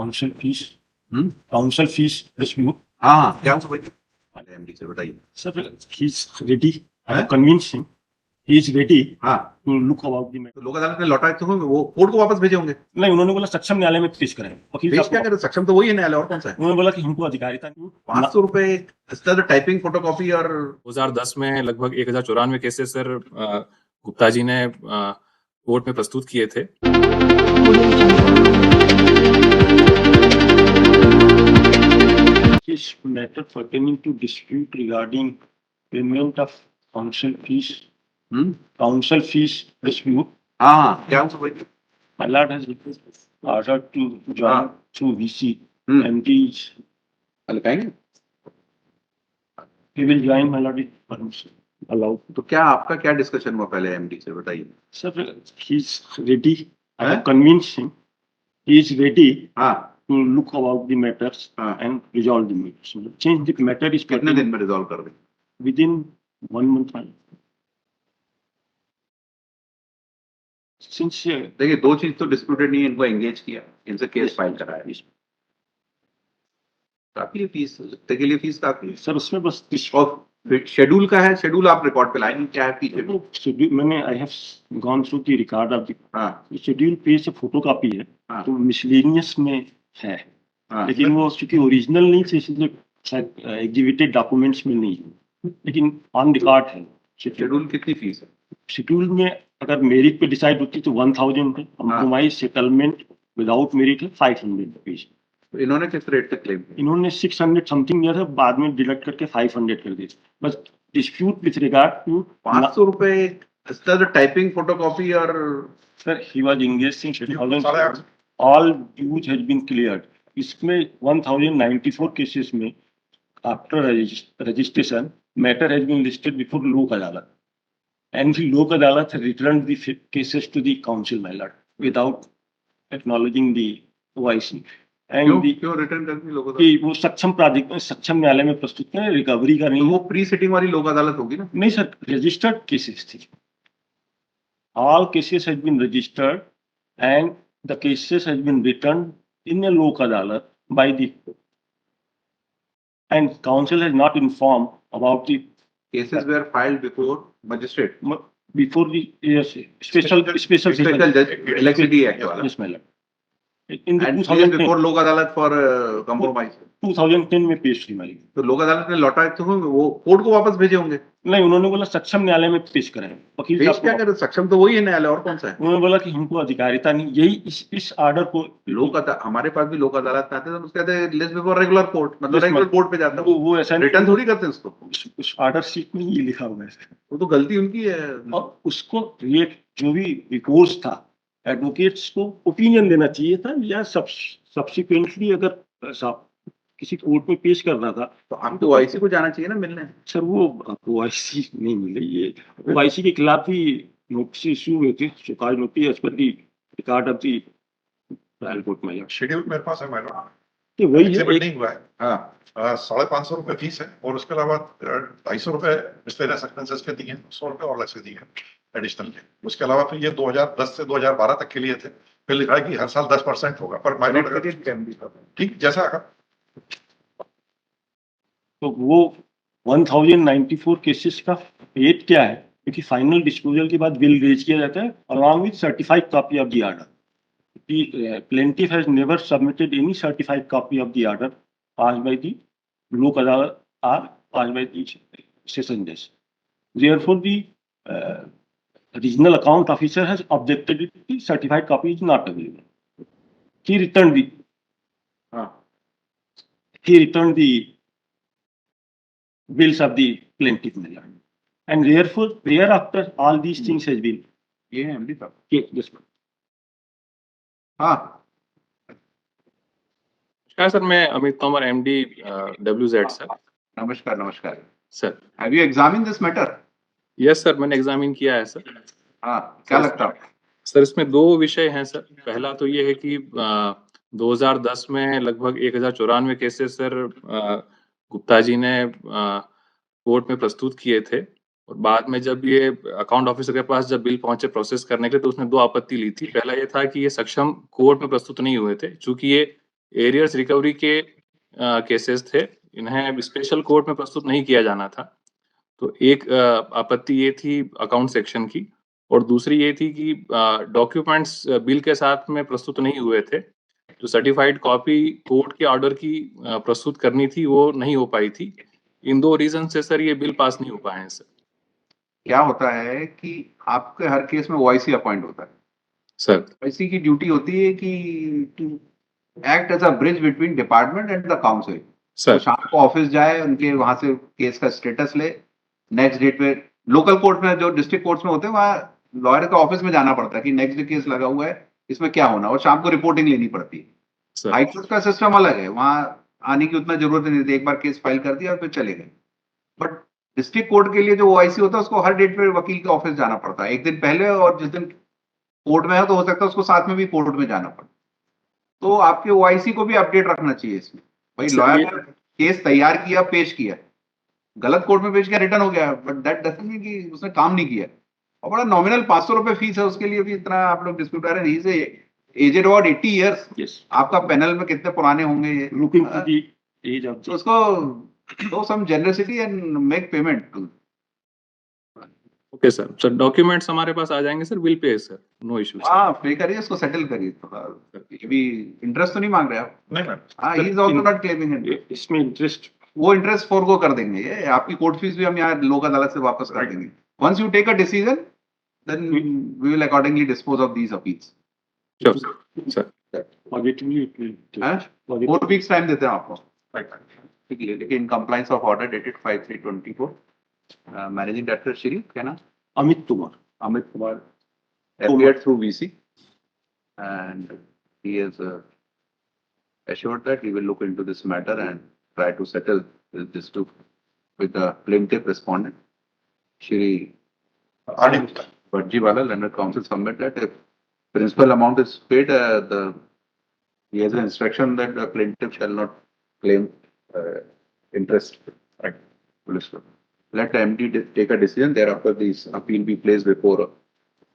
Council fees council fees dispute हाँ क्या हुआ भाई एमडी से बताइए sir he is ready I हैं? Have convinced him he is ready हाँ टू लुक अबाउट द तो मैटर। लोक अदालत ने लौटाए तो वो कोर्ट को वापस भेजे होंगे। नहीं, उन्होंने बोला सक्षम न्यायालय में पेश करें। वकील पेश साहब क्या को करे सक्षम तो वही है न्यायालय और कौन सा है। उन्होंने बोला कि हमको अधिकारिता नहीं। 500 रुपए टाइपिंग फोटोकॉपी और 2010 में लगभग 1094 केसेस सर गुप्ता जी ने कोर्ट में प्रस्तुत किए थे। This matter pertaining to dispute regarding payment of council fees dispute. हाँ क्या हुआ भाई My lord has ordered to join हाँ। through VC hmm. MDs. लिखाएंगे He will join, my lord, with permission allowed. तो क्या आपका क्या डिस्कशन हुआ पहले एमडी से बताइए। Sir, he is ready. I हैं? have convinced him. He is ready हाँ to look about the matters हाँ and resolve the matters. Change the matter is कितने दिन में रिजॉल्व कर दें। within 1 month time. Since देखिए दो चीज तो डिस्प्यूटेड नहीं है, इनको एंगेज किया, इनसे केस फाइल कराया, काफी है फीस, हफ्ते के लिए फीस काफी है। सर उसमें बस और शेड्यूल का है, शेड्यूल आप रिकॉर्ड पे लाए नहीं, क्या है पीछे। शेड्यूल मैंने I have gone through the record of the हाँ शेड्यूल पेज से फोटो कॉपी है हाँ तो मिसलेनियस में है हाँ लेकिन वो चूंकि ओरिजिनल नहीं थे इसलिए शायद एग्जीबिटेड डॉक्यूमेंट्स में नहीं है लेकिन ऑन रिकॉर्ड है। शेड्यूल कितनी फीस है। शेड्यूल में अगर मेरिट पे डिसाइड होती तो 1000 है, कंप्रोमाइज सेटलमेंट विदाउट मेरिट है 500 रुपीज। तो इन्होंने किस रेट तक क्लेम किया। इन्होंने 600 समथिंग दिया था, बाद में डिडक्ट करके 500 कर दिया। बस डिस्प्यूट विथ रिगार्ड टू 500 रुपए टाइपिंग फोटोकॉपी और sir he was engaged in 2000 all dues has been cleared. इसमें 1094 केसेस में after registration matter has been listed before lok adalat and the lok adalat return the cases to the counsel my lord without acknowledging the OIC and क्यों रिटर्न करती लोगों कि वो सक्षम न्यायालय में प्रस्तुत करें, रिकवरी का नहीं। वो प्री सिटिंग वाली लोक अदालत होगी ना। नहीं सर, रजिस्टर्ड केसेस थी, all cases has been registered and the cases has been returned in a lok adalat by the and council has not informed about the cases where filed before magistrate before the yes, special special जज electricity act वाला yes my lord in the and 2010 before lok adalat for compromise. 2010 में पेश हुई हमारी। तो लोक अदालत ने लौटाए तो वो कोर्ट को वापस भेजे होंगे। नहीं, उन्होंने बोला सक्षम न्यायालय में पेश करें। वकील पेश साहब क्या करे सक्षम तो वही है न्यायालय और कौन सा है। उन्होंने बोला कि हमको अधिकारिता नहीं, यही इस ऑर्डर को हमारे पास भी लोक अदालत में आते हैं तो उसके कहते हैं लिस्ट बिफोर रेगुलर कोर्ट, मतलब रेगुलर कोर्ट पे जाता है वो ऐसा रिटर्न थोड़ी करते हैं उसको। उस ऑर्डर शीट में ये लिखा हुआ है वो तो गलती उनकी है। और उसको ये जो भी रिपोर्ट था एडवोकेट्स को ओपिनियन देना चाहिए था या सब्सिक्वेंटली अगर किसी कोर्ट में पेश करना था तो आपको ओआईसी को जाना चाहिए ना मिलने। सर वो ओआईसी नहीं मिले, ये ओआईसी के खिलाफ ही नोटिस इशू हुए थे, शिकायत notice as per the record of the trial court में। शेड्यूल मेरे पास है मैडम, तो वही है एग्जिबिट एक नहीं हुआ है। हाँ 550 रुपए फीस है और उसके अलावा 250 रुपए मिसलेनियस एक्सपेंसेस के दिए हैं, 100 रुपए और अलग से दिए हैं एडिशनल के। उसके अलावा फिर ये 2010 से 2012 तक के लिए थे, फिर लिखा है कि हर साल 10% होगा पर ठीक जैसा आगा। तो वो 1094 केसेस का रेट क्या है, क्योंकि फाइनल डिस्पोजल के बाद बिल रेज किया जाता है along with certified copy of the order. Plaintiff has never submitted any certified copy of the order passed by the lok adalat or passed by the session judge. Therefore, the regional account officer has objected that the certified copy is not available. He returned the bills of the plaintiff, and therefore thereafter all these things has been ये है MD साहब। yes, हाँ नमस्कार sir, मैं Amit Tomar MD WZ sir. नमस्कार नमस्कार sir have you examine this matter. Yes sir, मैंने examine किया है सर। हाँ क्या लगता है। सर इसमें दो विषय हैं सर। पहला तो ये है कि 2010 में लगभग 1094 केसेस सर गुप्ता जी ने कोर्ट में प्रस्तुत किए थे और बाद में जब ये अकाउंट ऑफिसर के पास जब बिल पहुंचे प्रोसेस करने के लिए तो उसने दो आपत्ति ली थी। पहला ये था कि ये सक्षम कोर्ट में प्रस्तुत नहीं हुए थे, चूंकि ये एरियर्स रिकवरी के केसेस थे, इन्हें स्पेशल कोर्ट में प्रस्तुत नहीं किया जाना था। तो एक आपत्ति ये थी अकाउंट सेक्शन की, और दूसरी ये थी कि डॉक्यूमेंट्स बिल के साथ में प्रस्तुत नहीं हुए थे। जो सर्टिफाइड कॉपी कोर्ट के ऑर्डर की प्रस्तुत करनी थी, वो नहीं हो पाई थी। इन 2 रीज़न से सर ये बिल पास नहीं हो पाए हैं सर। क्या होता है कि आपके हर केस में ओआईसी अपॉइंट होता है। सर, ओआईसी की ड्यूटी होती है कि to act as a bridge between department and the counsel. तो सर, शाम को ऑफिस जाए, उनके वहां से केस का स्टेटस ले, नेक्स्ट डेट पे लोकल कोर्ट में, जो डिस्ट्रिक्ट कोर्ट्स में होते हैं, वहाँ लॉयर का ऑफिस में जाना पड़ता है कि नेक्स्ट डे केस लगा हुआ है, इसमें क्या होना, और शाम को रिपोर्टिंग लेनी पड़ती है। सर, हाई कोर्ट का सिस्टम अलग है, वहां आने की उतना जरूरत नहीं थी, एक बार केस फाइल कर दिया और फिर चले गए। बट डिस्ट्रिक्ट कोर्ट के लिए जो ओआईसी होता है, उसको हर डेट पे वकील के ऑफिस जाना पड़ता है, एक दिन पहले, और जिस दिन कोर्ट में है तो हो सकता है उसको साथ में भी कोर्ट में जाना पड़े। तो आपके ओआईसी को भी अपडेट रखना चाहिए इसमें। भाई सर, लॉयर ये ने केस तैयार किया, पेश किया, गलत कोर्ट में पेश किया, रिटर्न हो गया, बट दैट डजंट मीन कि उसने काम नहीं किया। और बड़ा नॉमिनल 500 रुपए फीस है, उसके लिए भी इतना आप लोग डिस्प्यूट कर रहे हैं। ही से एजेड अबाउट 80 इयर्स। Yes. आपका पैनल में कितने पुराने होंगे ये? Looking to the age of तो the उसको दो some generosity and make payment. Okay sir. Sir, documents हमारे पास आ जाएंगे sir, will pay sir, no issue sir. हाँ, पे करिए, उसको सेटल करिए थोड़ा। ये भी इंटरेस्ट तो नहीं मांग रहे आप? नहीं मैम, हाँ, he is also not claiming interest. इसमें इंटरेस्ट वो इंटरेस्ट फोरगो कर देंगे, ये आपकी कोर्ट फीस भी हम यहाँ लोक अदालत से वापस कर देंगे। Once you take a decision, then we will accordingly dispose of these appeals. Sure sir. Positively it will take- हाँ? positive- 4 वीक्स टाइम देते हैं आपको। राइट। ठीक है, लेकिन compliance of order dated 5/3/24, managing director Shri क्या नाम? Amit Kumar Amit Kumar appeared through VC, and he has assured that he will look into this matter and try to settle this dispute with the plaintiff respondent, Shri RD Bajjiwala. Learned counsel submit that if principal amount is paid, he has an instruction that the plaintiff shall not claim interest. Right. Police. Let the MD take a decision. Thereafter, this appeal be placed before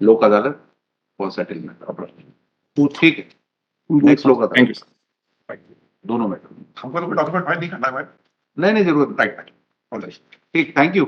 लोक अदालत for settlement. ठीक है, next लोक thank you अदालत sir. दोनों में। हमको तो कोई डॉक्यूमेंट फाइल नहीं करना है मैम। नहीं जरूरत नहीं। राइट। ठीक, थैंक यू।